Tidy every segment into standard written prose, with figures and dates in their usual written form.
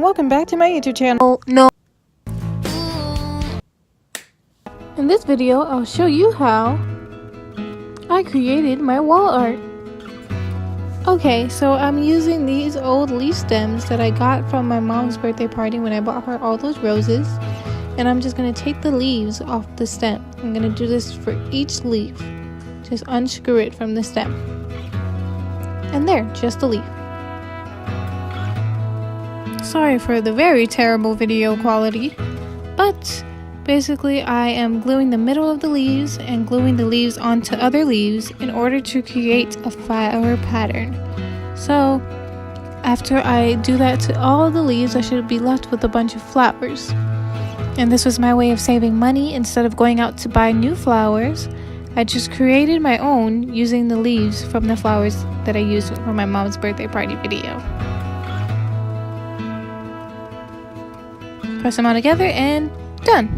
and welcome back to my YouTube channel. In this video, I'll show you how I created my wall art. Okay, so I'm using these old leaf stems that I got from my mom's birthday party when I bought her all those roses. And I'm just going to take the leaves off the stem. I'm going to do this for each leaf. Just unscrew it from the stem. And there, just a leaf. Sorry for the very terrible video quality, but basically I am gluing the middle of the leaves and gluing the leaves onto other leaves in order to create a flower pattern. So after I do that to all of the leaves, I should be left with a bunch of flowers. And this was my way of saving money. Instead of going out to buy new flowers, I just created my own using the leaves from the flowers that I used for my mom's birthday party video. Press them all together and done!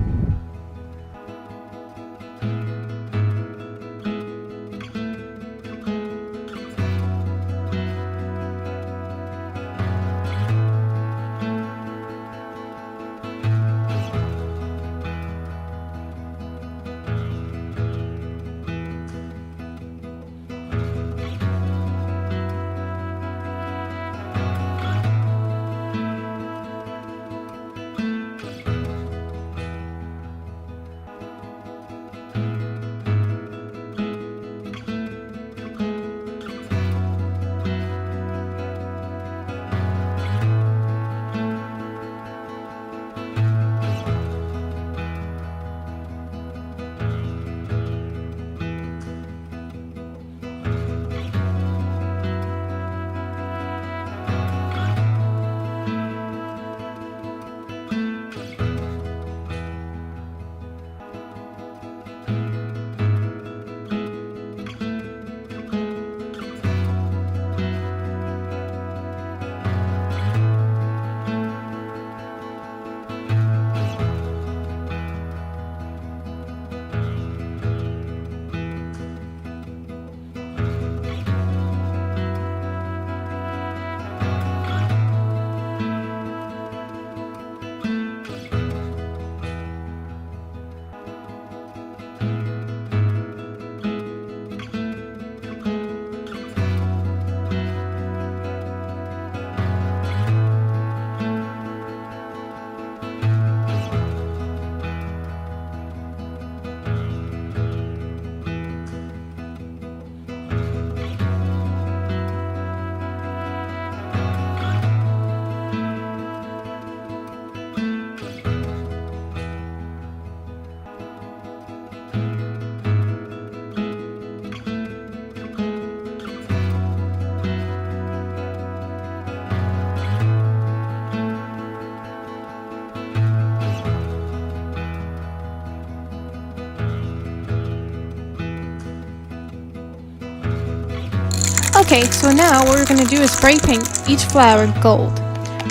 Okay, so now what we're going to do is spray paint each flower gold.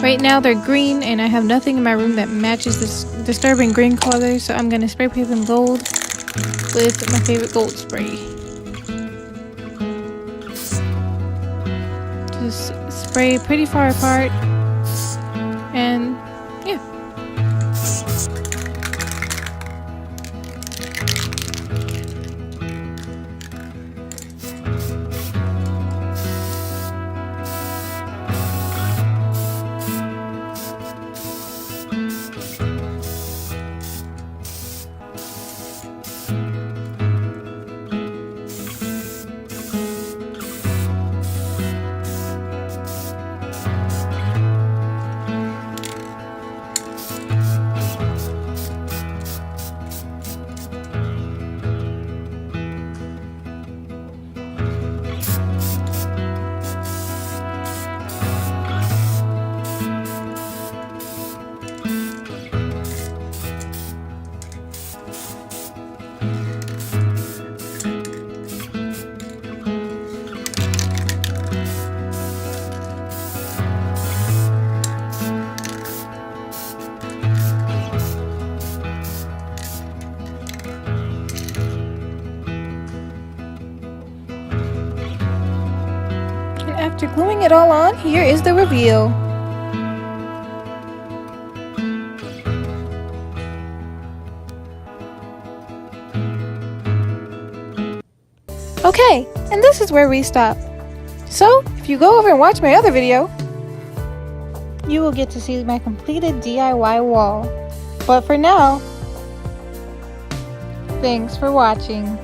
Right now they're green and I have nothing in my room that matches this disturbing green color, so I'm going to spray paint them gold with my favorite gold spray. Just spray pretty far apart and yeah. After gluing it all on, here is the reveal. Okay, and this is where we stop. So, if you go over and watch my other video, you will get to see my completed DIY wall. But for now, thanks for watching.